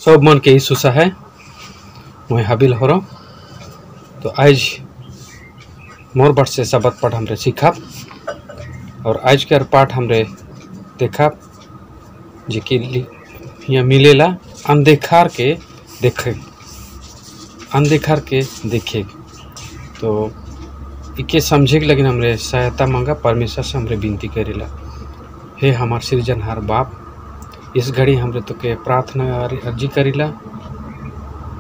सब मन के सुसा है मैं हाबिल हरो। तो आज मोर बट से शब्द पाठ हमरे सीखा और आज के पाठ हमरे देखा जे कि यहाँ मिलेला अनदेखार के देखे, अनदेखार के देखे। तो इके समझे के लगिन हमरे सहायता मांगा, परमेश्वर से हमरे विनती करेला। हे हमार सृजनहार बाप, इस घड़ी हमरे तो के प्रार्थना अर्जी करीला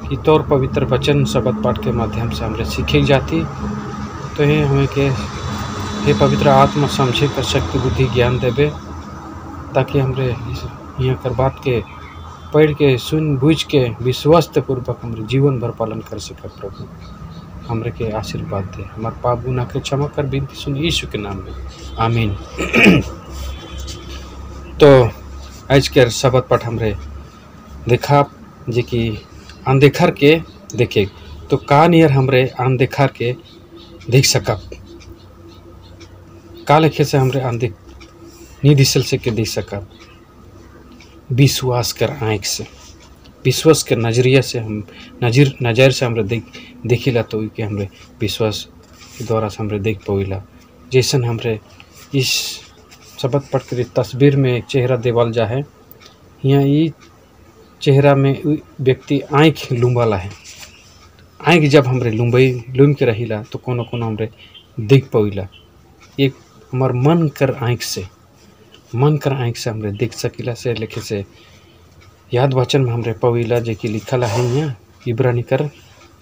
कि तोर पवित्र वचन शब्द पाठ के माध्यम से हमरे सीखे जाती। तो हे हमें के हे पवित्र आत्मा समझे कर शक्ति बुद्धि ज्ञान देवे, ताकि हमरे यहाँ कर बात के पढ़ के सुन बुझ के विश्वास पूर्वक हमरे जीवन भर पालन कर सके। प्रभु हमरे के आशीर्वाद दे, हमारे पाप गुनाह के क्षमा कर विनती सुन यीशु के नाम में, आमीन। तो आज के शब्द पाठ हमरे देखा जे कि अनदेखार के देखे। तो का नियर हमरे अनदेखार के देख सकब, का लेखे से हमरे अनदेख नी दिसल से के देख सकब। विश्वास कर आँख से, विश्वास के नजरिया से हम नज़र से हमरे देखिला तो के हमरे विश्वास के द्वारा से हमरे देख पाइला। जैसन हमरे इस शब्द पढ़ के तस्वीर में एक चेहरा देवल जा है, यहाँ ये चेहरा में व्यक्ति आँख लुम्बाला है। आँख जब हमरे लुम के रहिला तो कोनो कोनो हमरे देख पाइला। एक हमार मन कर आँख से हमरे देख सकीला। से लिखे से याद वचन में हमरे पविला जे कि लिखल है यहाँ इब्रानी कर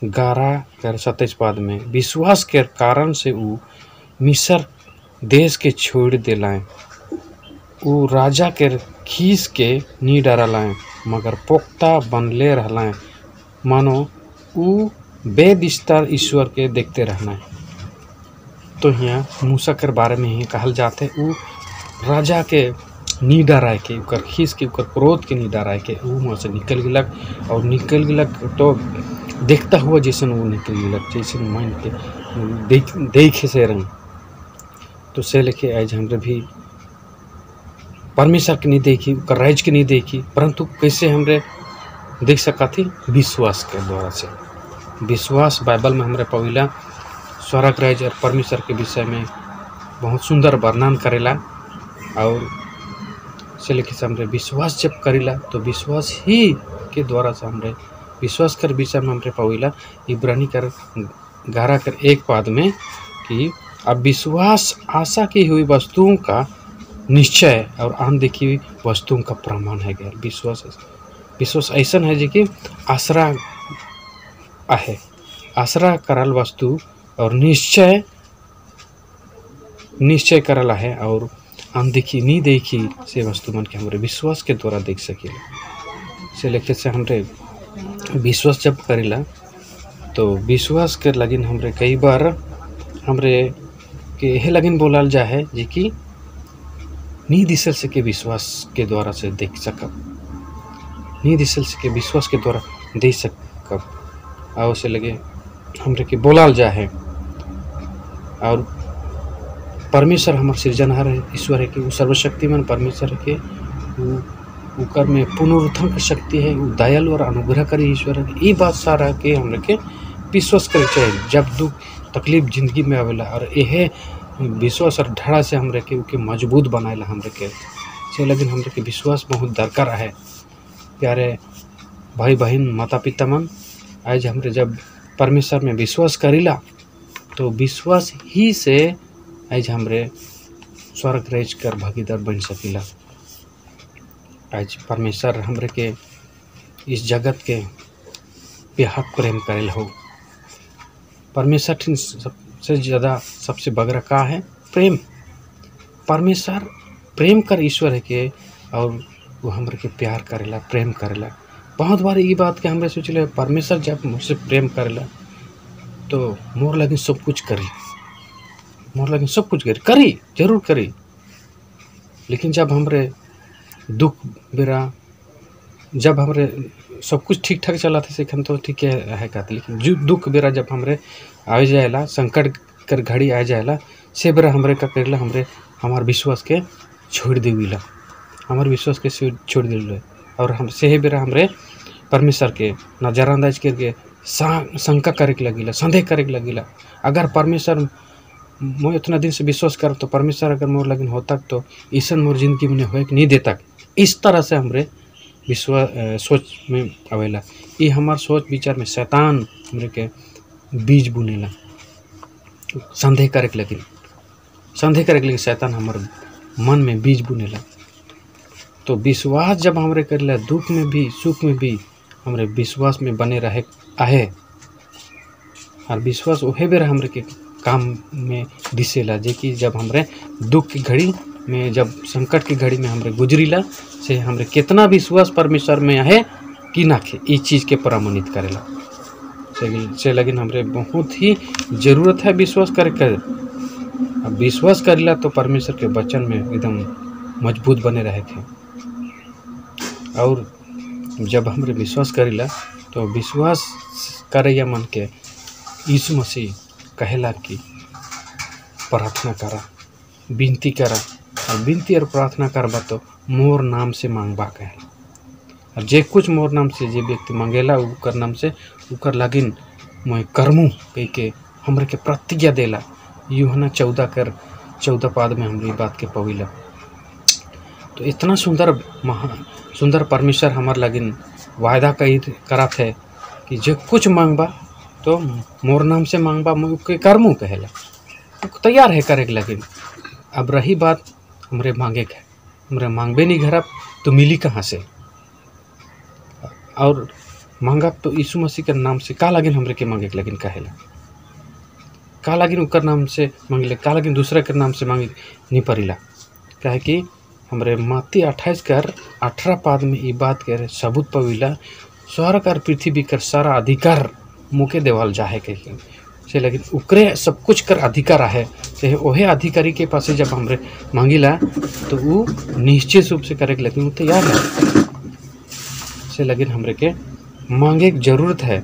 11:27 पद में, विश्वास के कारण से ऊ मिस्र देश के छोड़ देलाएं, ऊ राजा के खीस के नी डरलाएं, मगर पोख्ता बनले रहलाएं, मानो ऊ बेदिस्तर ईश्वर के देखते रहना। तो यहाँ मूसा के बारे में ही कहल जाते, ऊ राजा के नी डराए के, उकर खीस के, उकर क्रोध के नी डराए के ऊ वहाँ से निकल गिलक। और निकल गिलक तो देखता हुआ जैसन वो निकल गिलक, जैसन मन के देखे से रंग। तो से लेके आज हमरे भी परमेश्वर के नहीं देखी, उकर राज के नहीं देखी, परंतु कैसे हमरे देख सका थी? विश्वास के द्वारा से। विश्वास बाइबल में हमरे पविला स्वर्ग राज और परमेश्वर के विषय में बहुत सुंदर वर्णन करेला। और से लेके से हमरे विश्वास जब करेला तो विश्वास ही के द्वारा से हमरे विश्वास कर विषय में हमरे पविला इब्रानी कर 11:1 पद में कि अब विश्वास आशा की हुई वस्तुओं का निश्चय और अनदेखी हुई वस्तुओं का प्रमाण है। गया विश्वास ऐसा है जी कि आसरा है, आसरा करल वस्तु और निश्चय करल है, और अनदेखी नहीं देखी से वस्तु मन के हमरे विश्वास के द्वारा देख सकेला। से लेके से हमरे विश्वास जब करेला तो विश्वास के लगिन हमरे कई बार हमरे के यह लगिन बोलाल जा है जी कि नी दिसल से के विश्वास के द्वारा से देख सकब, नी दिसल से के विश्वास के द्वारा देख सकब। और से लगे हमरे के बोलाल जा है। और परमेश्वर हमार सृजनहार ईश्वर है कि वो सर्वशक्तिमान परमेश्वर है कि उकर में पुनरुत्थान की शक्ति है, वो दयालु और अनुग्रहकारी ईश्वर है। ये बात सारा के हमरे के विश्वास करे चाहिए जब दुख तकलीफ जिंदगी में आवेला। और यह विश्वास और ढाड़ा से हमरे के मजबूत बनाएला हमरे के से। लेकिन हमरे के विश्वास बहुत दरकार है। प्यारे भाई बहन माता पिता मन, आज हमरे जब परमेश्वर में विश्वास करीला तो विश्वास ही से आज हमरे स्वर्ग राज कर भागीदार बन सकीला। आज परमेश्वर हमरे के इस जगत के बेहद प्रेम करेल हो। परमेश्वर सबसे ज़्यादा सबसे बगरा का है? प्रेम। परमेश्वर प्रेम कर ईश्वर है के, और वो हमरे के प्यार करेला, प्रेम करेला। बहुत बार ये बात के हमरे सोचले परमेश्वर जब मुझसे प्रेम करेला तो मोर लगे सब कुछ करी, मोर लगे सब कुछ करी जरूर करी। लेकिन जब हमरे दुख बेरा, जब हमरे सब कुछ ठीक ठाक चला था सीखन तो ठीक है कहते, लेकिन जो दुख बेरा जब हमरे आ जाएला, संकट कर घड़ी आ जाएला, से बेरा हमरे का करेला, हमरे हमार विश्वास के छोड़ देविला, हमार विश्वास के छोड़ दिला। और हम से बेरा हमरे परमेश्वर के नज़रअंदाज करके शंका करे के लगिला, संदेह करे के लगिला। अगर परमेश्वर मैं इतना दिन से विश्वास कर तो परमेश्वर अगर मोर लगिन होता तो ईसन मोर जिंदगी में हो नहीं देता। इस तरह से हमरे विश्वास सोच में आवेला। ये हमार सोच विचार में शैतान हमरे के बीज बुनेला, संदेह करे के लगिन शैतान हमार मन में बीज बुनेला। तो विश्वास जब हमरे करेला, दुख में भी सुख में भी हमरे विश्वास में बने रहे आहे। और विश्वास वही बेर हमरे के काम में दिसेला, जे कि जब हमरे दुख की घड़ी में, जब संकट की घड़ी में हमरे गुजरीला से हमरे कितना विश्वास परमेश्वर में आहे कि नाखे इस चीज़ के प्रमाणित करेला। से लगिन हमरे बहुत ही ज़रूरत है विश्वास करे कर। अब विश्वास करेला तो परमेश्वर के वचन में एकदम मजबूत बने रहे थे। और जब हमरे विश्वास करेला तो विश्वास करैया मन के यीशु मसीह कहेला कि प्रार्थना करा, विनती करा, और विनती और प्रार्थना करबा तो मोर नाम से मांगबा कहेला। और जे कुछ मोर नाम से जे व्यक्ति मांगेला उकर नाम से उकर लगिन मैं करमू कह के हमरे के प्रतिज्ञा देला। यूहन्ना 14 पाद में हमरे बात के पविला। तो इतना सुंदर परमेश्वर हमार लगिन वायदा करत है कि जे कुछ मांगबा तो मोर नाम से मांगबा मैं के करमू कहेला। तो तैयार है करे के लगिन। अब रही बात हमरे मांगे के, हमरे मांगबे नहीं घर तो मिली कहाँ से। और मांगा तो यीशु मसीह के नाम से का लगिन हमरे के मांगे के लगिन कहेला। का लगिन उकर नाम से मांगले, का लगिन दूसरा के नाम से मांगे नहीं परिला। कहे कि हमरे मत्ती 28:18 पाद में ये बात कह रहे सबूत पविला, स्वर्ग और पृथ्वी कर सारा अधिकार मुके देवाल जाहे के से, लेकिन उकरे सब कुछ कर अधिकार है से ओहे अधिकारी के पास जब हमरे मांगिला तो वो निश्चित रूप से करे, लेकिन वो तैयार है से। लेकिन हमरे के मांगे की जरूरत है।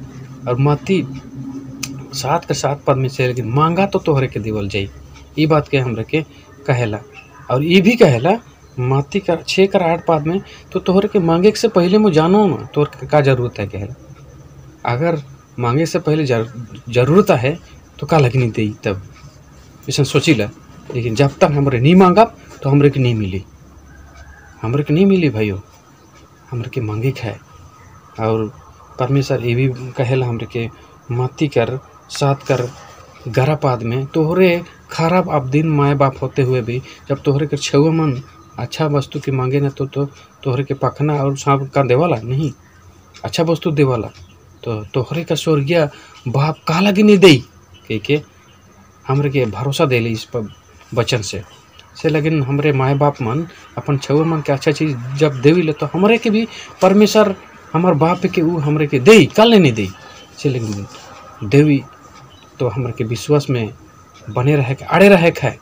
और मत्ती 7 पद में से लेकिन मांगा तो तोहरे के देवल जाई, ये बात के हमरे के कहेला। और ये भी कहेला मत्ती 6:8 पाद में तो तोहरे के मांगे से पहले मैं जानो ना तोहर के का जरूरत है कहेला। अगर मांगे से पहले जरूरत है तो का लगनी दे तब ऐसा सोचिला। लेकिन जब तक हमरे नहीं मांगा तो हमरे के नहीं मिली भाइयों, हमरे के मांगे है। और परमेश्वर ये भी कहेला हमरे के मत्ती 7:11 पाद में तोहरे खराब अब दिन माए बाप होते हुए भी जब तोहरे के छुआ मन अच्छा वस्तु के मांगे ना तो तोहरे के पखना और सांप का देवाला नहीं, अच्छा वस्तु देवाला तो तोहरे का स्वर्गीय बाप का लगी नहीं दे के हमरे के भरोसा देले इस पर वचन से। लेकिन हमरे माए बाप मन अपन छुआ मन के अच्छा चीज़ जब देविले तो हमरे के भी परमेश्वर हमार बाप के वो हमरे के दे काल नहीं दे से, लेकिन देवी तो हमरे के विश्वास में बने रहे के अड़े रहे है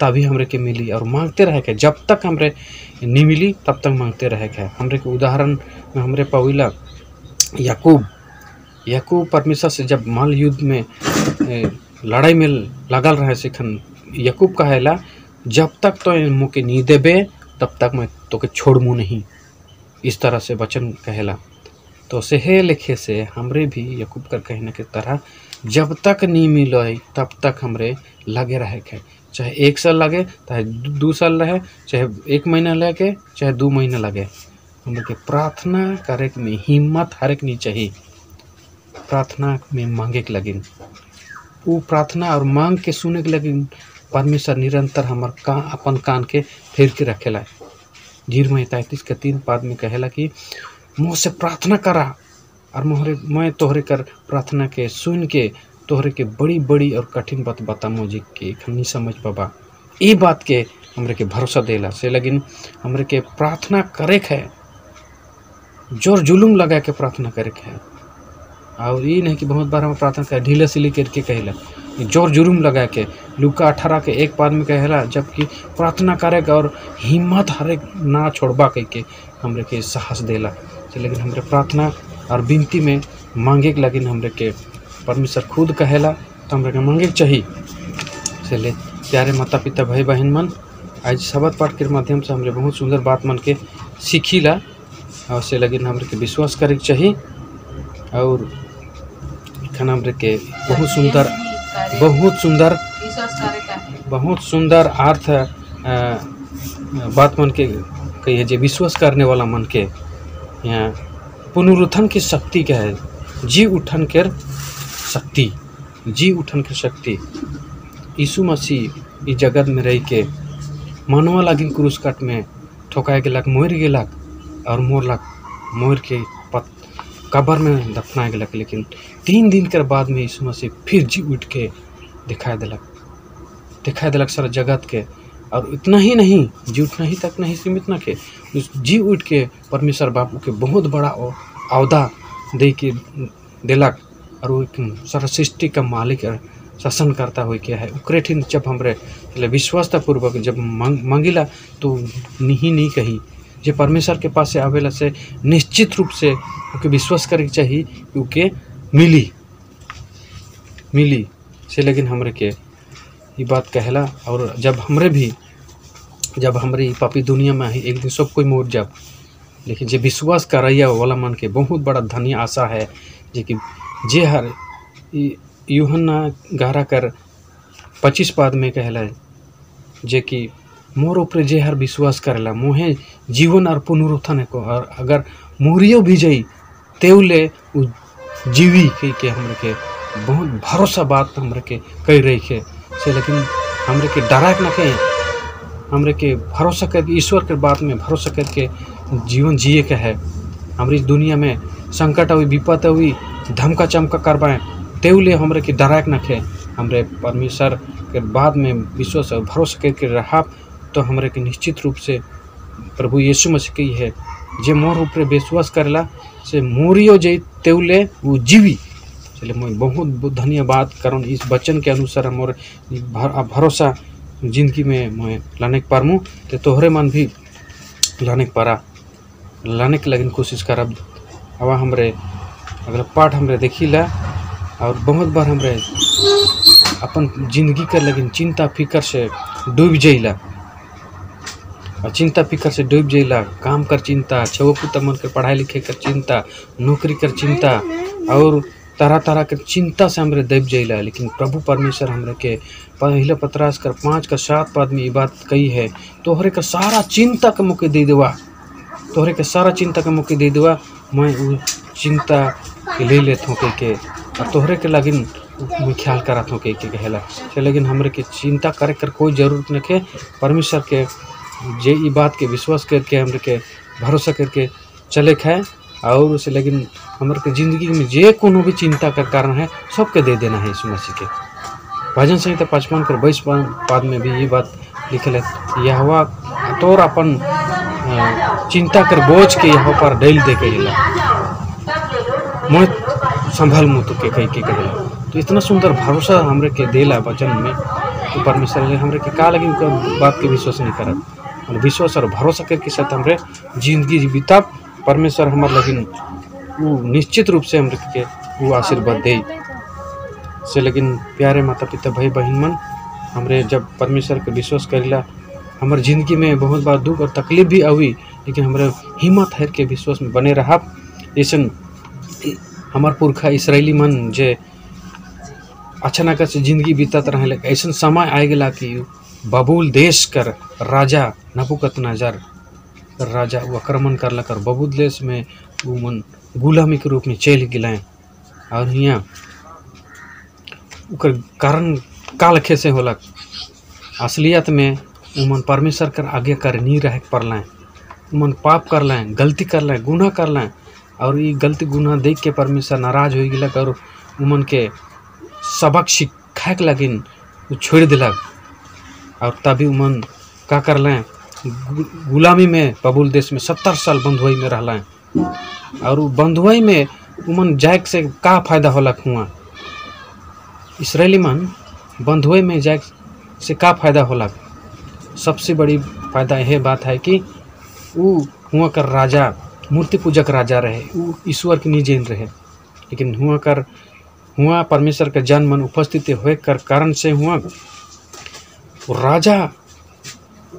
तभी हमरे के मिली। और मांगते रहे के जब तक हमरे नहीं मिली तब तक मांगते रहे के। हमरे के उदाहरण में हमरे पविला याकूब परमेश्वर से जब माल युद्ध में लड़ाई में लगल रहे सिखन याकूब कहेला जब तक तो मुके नहीं देबे तब तक मैं तो के छोड़मू नहीं, इस तरह से वचन कहेला। तो सेहे लिखे से हमरे भी याकूब कर कहने के तरह जब तक नहीं मिलो तब तक हमरे लगे रहे के, चाहे 1 साल लगे चाहे 2 साल रहे, चाहे 1 महीना लगे चाहे 2 महीना लगे। हमरे के प्रार्थना करे में हिम्मत हरेक नहीं चाहिए। प्रार्थना में मांगे के लगिन वो प्रार्थना और मांग के सुने के लगिन परमेश्वर निरंतर हमार अपन कान के फेर के रखेला। यिर्मयाह 33:3 पाद में कहेला कि मुँह से प्रार्थना करा और मैं तोहरे कर प्रार्थना के सुन के तोहरे के बड़ी बड़ी और कठिन बात बतामो जी के नहीं समझ पाबा। ये बात के हमरे के भरोसा देला से, लेकिन हमरे के प्रार्थना करे है जोर जुलूम लगा के प्रार्थना करे है। और ये नहीं कि बहुत बार हम प्रार्थना कर ढीला सिली करके कहेला, जोर जुलूम लगा के लूका 18:1 पाद में कहेला जबकि प्रार्थना करेगा और हिम्मत हरे ना छोड़बा कह के हमरे के साहस देला। लेकिन हमरे प्रार्थना और विनती में मांगे के लगिन हमरे के परमेश्वर खुद कहेला तो हमरे के मांगे के चाहिए। चले प्यारे माता पिता भाई बहन मन, आज शब्द पाठ के माध्यम से हमरे बहुत सुंदर बात मन के सीखीला और से लगिन हमरे के विश्वास करे के चाहिए। और खाना हमरे के बहुत सुंदर अर्थ बात मन के कही जे विश्वास करने वाला मन के यहाँ पुनरुत्थान की शक्ति क्या है, जी उठन के शक्ति यीशु मसीह इस जगत में रह के मानवा लागिन क्रूस काट में ठोकाए गेलक, मोर गेलक और मोर के कब्र में दफनाए गेलक। लेकिन 3 दिन के बाद में यीशु मसीह फिर जी उठ के दिखाई दिलक सारा जगत के। और इतना ही नहीं, जी उठना ही तक नहीं सीमित न के, उस जी उठ के परमेश्वर बापू के बहुत बड़ा औदा दे के दिलक। और वो सारा सृष्टि का मालिक शासन करता हुई क्या है उकरेठिन जब हमरे विश्वासता पूर्वक जब मांगिला तो नहीं कही जे परमेश्वर के पास से आवेला से निश्चित रूप से उके विश्वास करे के चाहिए क्योंकि मिली से। लेकिन हमरे के ये बात कहला। और जब हमरे पापी दुनिया में ही एक दिन सब कोई मोर जब, लेकिन जे विश्वास करैया वाला मन के बहुत बड़ा धन्य आशा है जे कि जे हर यूहन्ना 11:25 पद में कहला जे कि मोर ऊपर जे हर विश्वास करेला मोहे जीवन और पुनरुत्थान को, और अगर मोरियो भी जाई तेउले उ जीवी के हमरे के बहुत भरोसा बात हमरे के कह रही है से। लेकिन हमरे के डराक न के, हमरे के भरोसा करके ईश्वर के बात में भरोसा करके जीवन जिए के है। हमारी दुनिया में संकट हुई, विपत हुई, धमका चमका करवाएं तेउले हमरे के डराक न खे। हमरे परमेश्वर के बाद में विश्वास और भरोसा करके रहा तो हमरे के निश्चित रूप से प्रभु यीशु मसीह की है जे मोर ऊपर विश्वास करेला से मोरियो जे तेउले वो जीवी। चलिए मैं बहुत धन्यवाद कारण इस वचन के अनुसार मोर भरोसा जिंदगी में मैं लाने के पारमू तो तोहरे मन भी लाने के लगिन कोशिश करब। अब हमरे अगला पाठ हमरे देखिला और बहुत बार हमरे अपन जिंदगी कर लगिन चिंता फिकर से डूब जाइला काम कर चिंता, छवो पुता मन के पढ़ाई लिखे कर चिंता, नौकरी कर चिंता और तरह के चिंता से हमरे दब जाइला। लेकिन प्रभु परमेश्वर हमरे के पहला पतरस कर 5:7 पद में ये बात कही है, तोहरे का सारा चिंता का मौके दे देवा, मैं वो चिंता के ले लेत हूँ के और तोहरे के लगिन मैं ख्याल करत हूँ के कहला से। लेकिन हमरे के चिंता करे कर कोई जरूरत न के, परमेश्वर के जे ई बात के विश्वास करके हमरे के भरोसा करके चले खाए और उसे। लेकिन हमारे के जिंदगी में जे कोनो भी चिंता का कारण है सबके दे देना है यीशु मसीह के। भजन संहिता 55:22 पद में भी ये बात लिखल है, यहोवा तोर अपन चिंता कर बोझ के यहाँ पर डाल दे के मैं संभाल मुँह तो के कही के कहला। तो इतना सुंदर भरोसा हमरे के देला वचन में तो परमेश्वर हमरे के का लगी बात के विश्वास नहीं करत और विश्वास और भरोसा करके साथ हमरे जिंदगी बिता परमेश्वर हमारे लगिन वो निश्चित रूप से हमरे के वो आशीर्वाद दे से। लेकिन प्यारे माता पिता भाई बहन मन, हमरे जब परमेश्वर के विश्वास करेला हमारे ज़िंदगी में बहुत बार दुख और तकलीफ भी आई, लेकिन हमारे हिम्मत है के विश्वास में बने रहा। ऐसन हमार पुरखा इसराइली मन जे अचानक से जिंदगी बीतत रहे, ऐसा समय आ गया कि बबूल देश कर राजा नबूकदनेस्सर राजा वो आक्रमण करलक और बबूल देश में वो मन गुलामी के रूप में चल गए। और यहाँ उकर कारण काल कैसे होलक, असलियत में उमन परमेश्वर कर आगे कर नहीं रह पड़लें, उमन पाप कर लें, गलती कर लें, गुनाह कर लें और ये गलती गुनाह देख के परमेश्वर नाराज हो गलक और उमन के सबक सिखाए के लगिन वो छोड़ दिलक। और तभी उमन का कर लें गुलामी में बबूल देश में 70 साल बंधुआई में रहलें और बंधुआई में उमन जाए से का फायदा होलक हुआ। इसराइली मन बंधुआई में जाए से का फायदा होलक, सबसे बड़ी फायदा यह बात है कि वो हुआ कर राजा मूर्ति पूजक राजा रहे, वो ईश्वर के निजेन रहे। लेकिन हुआ परमेश्वर के जन मन उपस्थित हुए कर कारण से हुआ राजा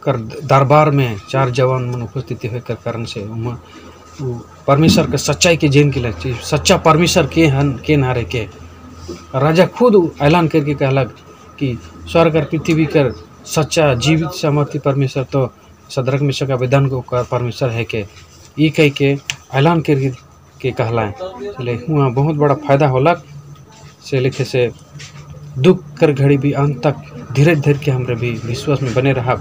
कर दरबार में 4 जवान मन उपस्थित हुए कर कारण से परमेश्वर के सच्चाई के जेन के लग सच्चा परमेश्वर के हन के नारे के राजा खुद ऐलान करके कहलक कि स्वर्ग और पृथ्वी कर सच्चा जीवित सामर्थ्य परमेश्वर तो सदरक मिशक का वेदन को परमेश्वर है के ई कह के ऐलान करके कहलाएँ चले हुआ बहुत बड़ा फायदा होलक से लिखे से दुख कर घड़ी भी अंत तक धीरे धीरे के हमरे भी विश्वास में बने रहा।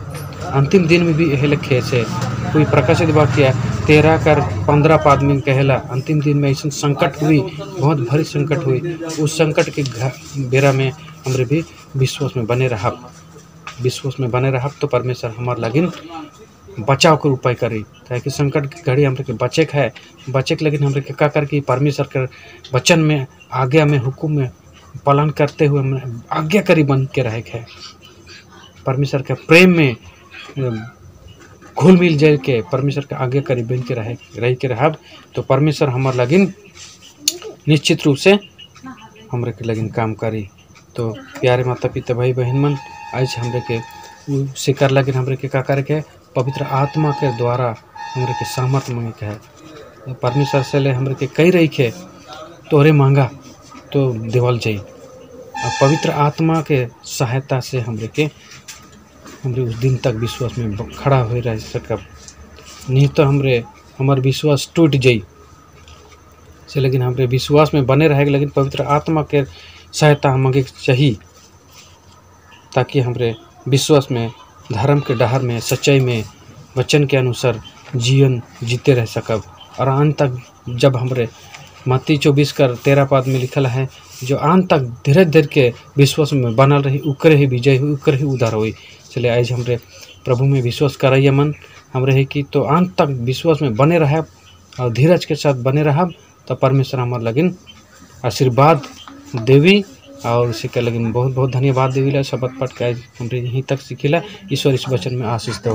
अंतिम दिन में भी यह लिखे से कोई प्रकाशित वाक्य 13:15 पाद में कहला अंतिम दिन में ऐसा संकट हुई, बहुत भारी संकट हुई। उस संकट के बेरा में हमरे भी विश्वास में बने रहा। विश्वास में बने रहा तो परमेश्वर हमार लगिन बचाव के उपाय करी ताकि संकट की घड़ी हमरे के बचे है बचे के लगिन हमरे के का कर कि परमेश्वर के वचन में आज्ञा में हुकुम में पालन करते हुए हमें आज्ञाकारी बन के रहे है। परमेश्वर के प्रेम में घुल मिल जाए के परमेश्वर के आज्ञाकारी बन के रह के रहब तो परमेश्वर हमार लगिन निश्चित रूप से हमरे के लगिन काम करी। तो प्यारे माता पिता भाई बहन मन आज हमरे के शिकार लगिन हमरे के का करे के पवित्र आत्मा के द्वारा हमरे के सामर्थ मांगे के है। परमेश्वर से ले हमरे के कई रही के तोरे मांगा तो देवल जाई और पवित्र आत्मा के सहायता से हमरे उस दिन तक विश्वास में खड़ा हो रह सकब। नहीं तो हमार विश्वास टूट जाई से लेकिन हमरे विश्वास में बने रहे लेकिन पवित्र आत्मा के सहायता मांगे चाहिए ताकि हमरे विश्वास में धर्म के डहर में सच्चाई में वचन के अनुसार जीवन जीते रह सकब। और अंत तक जब हमरे मत्ती 24:13 पाद में लिखल है जो अंत तक धीरे धीरे के विश्वास में बनल रही उकरे ही विजय हुई उकरे ही उधार हुई। चले आज हमरे प्रभु में विश्वास कराइए मन हमरे है कि तो अंत तक विश्वास में बने रह और धीरज के साथ बने रह तो परमेश्वर हमार लगिन आशीर्वाद देवी और इसी के लगिन बहुत बहुत धन्यवाद देवी ला। शब्द पाठ के आज हमरे यहीं तक सीखिला। ईश्वर इस वचन में आशीष दो।